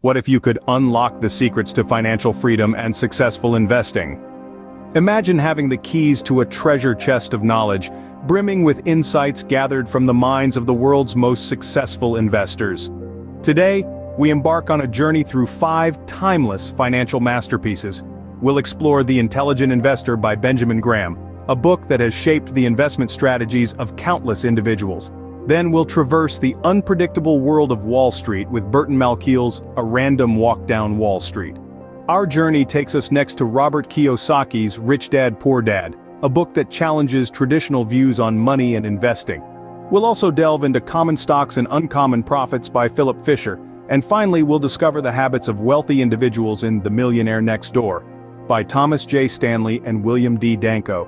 What if you could unlock the secrets to financial freedom and successful investing? Imagine having the keys to a treasure chest of knowledge, brimming with insights gathered from the minds of the world's most successful investors. Today, we embark on a journey through 5 timeless financial masterpieces. We'll explore The Intelligent Investor by Benjamin Graham, a book that has shaped the investment strategies of countless individuals. Then we'll traverse the unpredictable world of Wall Street with Burton Malkiel's A Random Walk Down Wall Street. Our journey takes us next to Robert Kiyosaki's Rich Dad Poor Dad, a book that challenges traditional views on money and investing. We'll also delve into Common Stocks and Uncommon Profits by Philip Fisher, and finally we'll discover the habits of wealthy individuals in The Millionaire Next Door by Thomas J. Stanley and William D. Danko.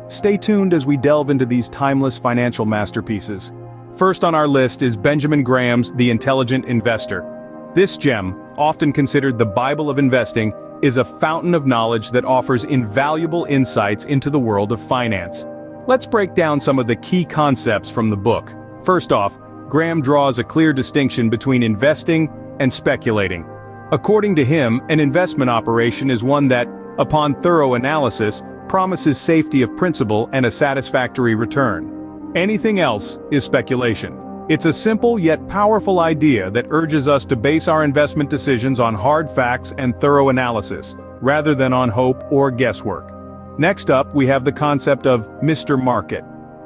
Stay tuned as we delve into these timeless financial masterpieces. First on our list is Benjamin Graham's The Intelligent Investor. This gem, often considered the Bible of investing, is a fountain of knowledge that offers invaluable insights into the world of finance. Let's break down some of the key concepts from the book. First off, Graham draws a clear distinction between investing and speculating. According to him, an investment operation is one that, upon thorough analysis, promises safety of principal and a satisfactory return. Anything else is speculation. It's a simple yet powerful idea that urges us to base our investment decisions on hard facts and thorough analysis, rather than on hope or guesswork. Next up, we have the concept of Mr. Market.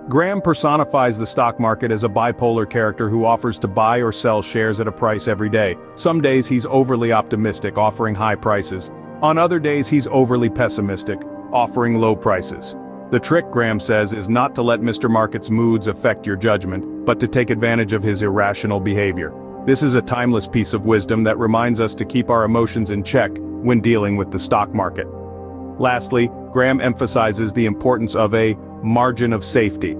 Graham personifies the stock market as a bipolar character who offers to buy or sell shares at a price every day. Some days he's overly optimistic, offering high prices. On other days he's overly pessimistic, offering low prices. The trick, Graham says, is not to let Mr. Market's moods affect your judgment, but to take advantage of his irrational behavior. This is a timeless piece of wisdom that reminds us to keep our emotions in check when dealing with the stock market. Lastly, Graham emphasizes the importance of a margin of safety.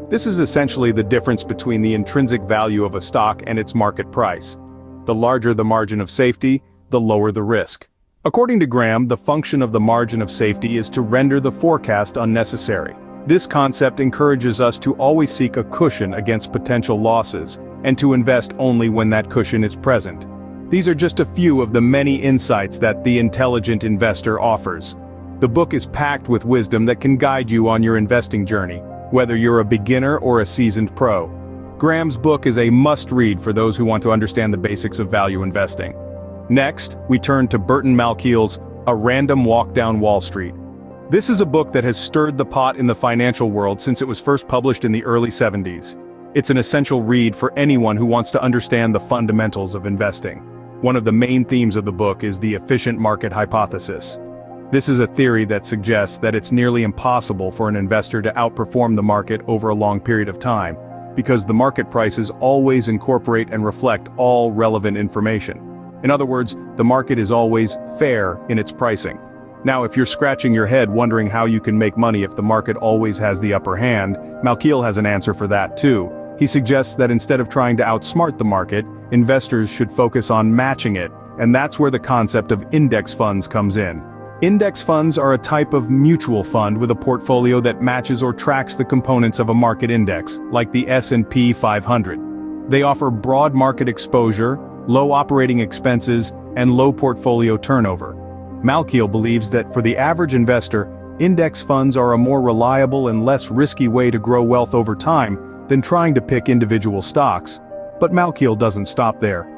This is essentially the difference between the intrinsic value of a stock and its market price. The larger the margin of safety, the lower the risk. According to Graham, the function of the margin of safety is to render the forecast unnecessary. This concept encourages us to always seek a cushion against potential losses, and to invest only when that cushion is present. These are just a few of the many insights that The Intelligent Investor offers. The book is packed with wisdom that can guide you on your investing journey, whether you're a beginner or a seasoned pro. Graham's book is a must-read for those who want to understand the basics of value investing. Next, we turn to Burton Malkiel's A Random Walk Down Wall Street. This is a book that has stirred the pot in the financial world since it was first published in the early 70s. It's an essential read for anyone who wants to understand the fundamentals of investing. One of the main themes of the book is the efficient market hypothesis. This is a theory that suggests that it's nearly impossible for an investor to outperform the market over a long period of time, because the market prices always incorporate and reflect all relevant information. In other words, the market is always fair in its pricing. Now, if you're scratching your head wondering how you can make money if the market always has the upper hand, Malkiel has an answer for that too. He suggests that instead of trying to outsmart the market, investors should focus on matching it, and that's where the concept of index funds comes in. Index funds are a type of mutual fund with a portfolio that matches or tracks the components of a market index, like the S&P 500. They offer broad market exposure, low operating expenses, and low portfolio turnover. Malkiel believes that for the average investor, index funds are a more reliable and less risky way to grow wealth over time than trying to pick individual stocks. But Malkiel doesn't stop there.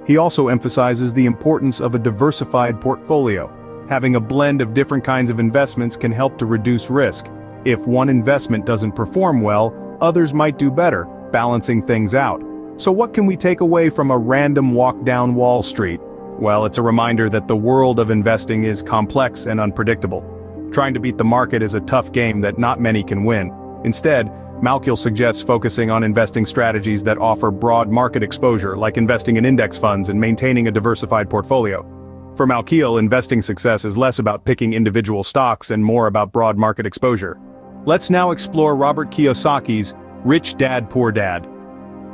He also emphasizes the importance of a diversified portfolio. Having a blend of different kinds of investments can help to reduce risk. If one investment doesn't perform well, others might do better, balancing things out. So what can we take away from A Random Walk Down Wall Street? Well, it's a reminder that the world of investing is complex and unpredictable. Trying to beat the market is a tough game that not many can win. Instead, Malkiel suggests focusing on investing strategies that offer broad market exposure, like investing in index funds and maintaining a diversified portfolio. For Malkiel, investing success is less about picking individual stocks and more about broad market exposure. Let's now explore Robert Kiyosaki's Rich Dad Poor Dad.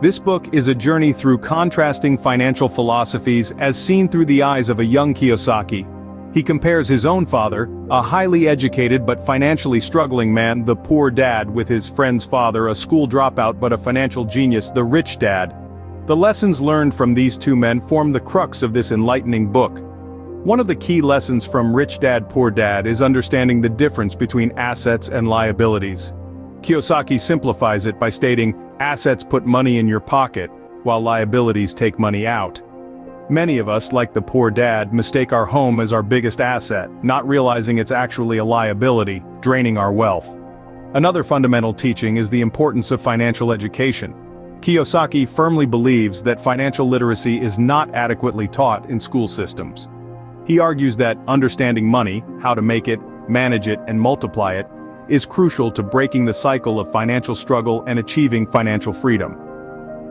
This book is a journey through contrasting financial philosophies as seen through the eyes of a young Kiyosaki. He compares his own father, a highly educated but financially struggling man, the poor dad, with his friend's father, a school dropout but a financial genius, the rich dad. The lessons learned from these two men form the crux of this enlightening book. One of the key lessons from Rich Dad Poor Dad is understanding the difference between assets and liabilities. Kiyosaki simplifies it by stating, assets put money in your pocket, while liabilities take money out. Many of us, like the poor dad, mistake our home as our biggest asset, not realizing it's actually a liability, draining our wealth. Another fundamental teaching is the importance of financial education. Kiyosaki firmly believes that financial literacy is not adequately taught in school systems. He argues that understanding money, how to make it, manage it, and multiply it, is crucial to breaking the cycle of financial struggle and achieving financial freedom.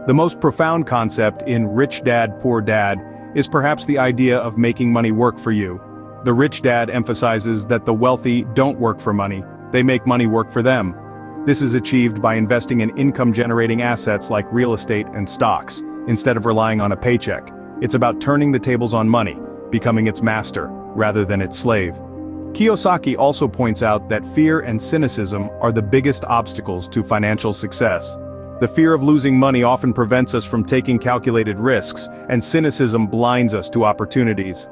The most profound concept in Rich Dad Poor Dad is perhaps the idea of making money work for you. The rich dad emphasizes that the wealthy don't work for money, they make money work for them. This is achieved by investing in income-generating assets like real estate and stocks, instead of relying on a paycheck. It's about turning the tables on money, becoming its master, rather than its slave. Kiyosaki also points out that fear and cynicism are the biggest obstacles to financial success. The fear of losing money often prevents us from taking calculated risks, and cynicism blinds us to opportunities.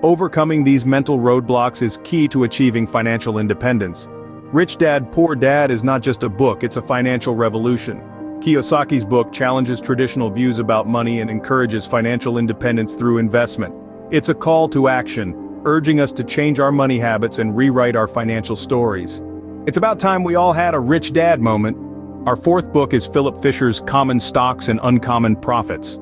Overcoming these mental roadblocks is key to achieving financial independence. Rich Dad Poor Dad is not just a book, it's a financial revolution. Kiyosaki's book challenges traditional views about money and encourages financial independence through investment. It's a call to action, urging us to change our money habits and rewrite our financial stories. It's about time we all had a rich dad moment. Our fourth book is Philip Fisher's Common Stocks and Uncommon Profits.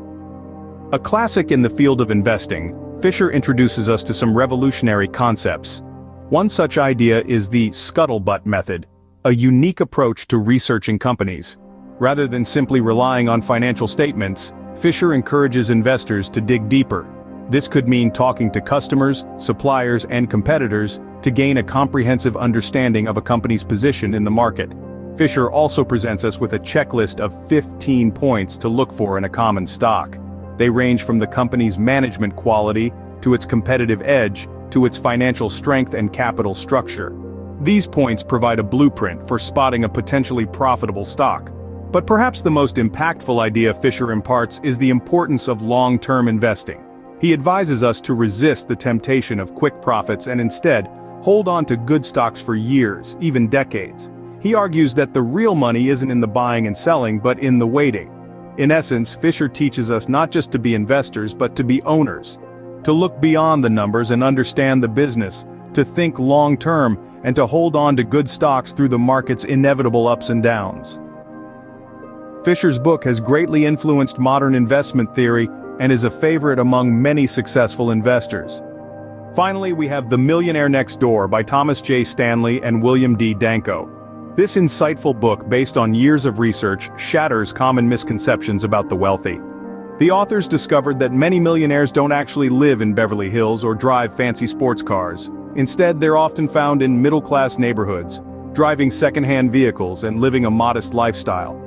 A classic in the field of investing, Fisher introduces us to some revolutionary concepts. One such idea is the scuttlebutt method, a unique approach to researching companies. Rather than simply relying on financial statements, Fisher encourages investors to dig deeper. This could mean talking to customers, suppliers, and competitors to gain a comprehensive understanding of a company's position in the market. Fisher also presents us with a checklist of 15 points to look for in a common stock. They range from the company's management quality, to its competitive edge, to its financial strength and capital structure. These points provide a blueprint for spotting a potentially profitable stock. But perhaps the most impactful idea Fisher imparts is the importance of long-term investing. He advises us to resist the temptation of quick profits and instead, hold on to good stocks for years, even decades. He argues that the real money isn't in the buying and selling but in the waiting. In essence, Fisher teaches us not just to be investors but to be owners. To look beyond the numbers and understand the business, to think long-term, and to hold on to good stocks through the market's inevitable ups and downs. Fisher's book has greatly influenced modern investment theory and is a favorite among many successful investors. Finally, we have The Millionaire Next Door by Thomas J. Stanley and William D. Danko. This insightful book, based on years of research, shatters common misconceptions about the wealthy. The authors discovered that many millionaires don't actually live in Beverly Hills or drive fancy sports cars. Instead, they're often found in middle-class neighborhoods, driving second-hand vehicles and living a modest lifestyle.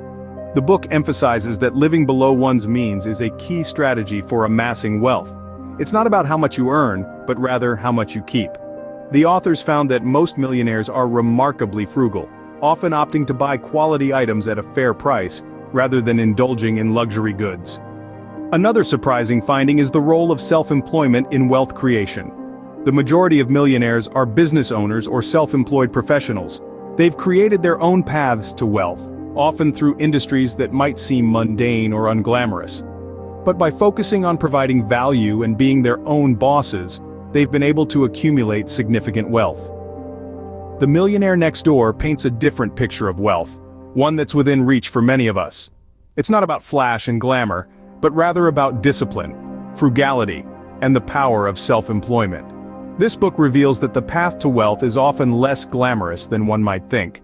The book emphasizes that living below one's means is a key strategy for amassing wealth. It's not about how much you earn, but rather how much you keep. The authors found that most millionaires are remarkably frugal, often opting to buy quality items at a fair price, rather than indulging in luxury goods. Another surprising finding is the role of self-employment in wealth creation. The majority of millionaires are business owners or self-employed professionals. They've created their own paths to wealth, often through industries that might seem mundane or unglamorous. But by focusing on providing value and being their own bosses, they've been able to accumulate significant wealth. The Millionaire Next Door paints a different picture of wealth, one that's within reach for many of us. It's not about flash and glamour, but rather about discipline, frugality, and the power of self-employment. This book reveals that the path to wealth is often less glamorous than one might think.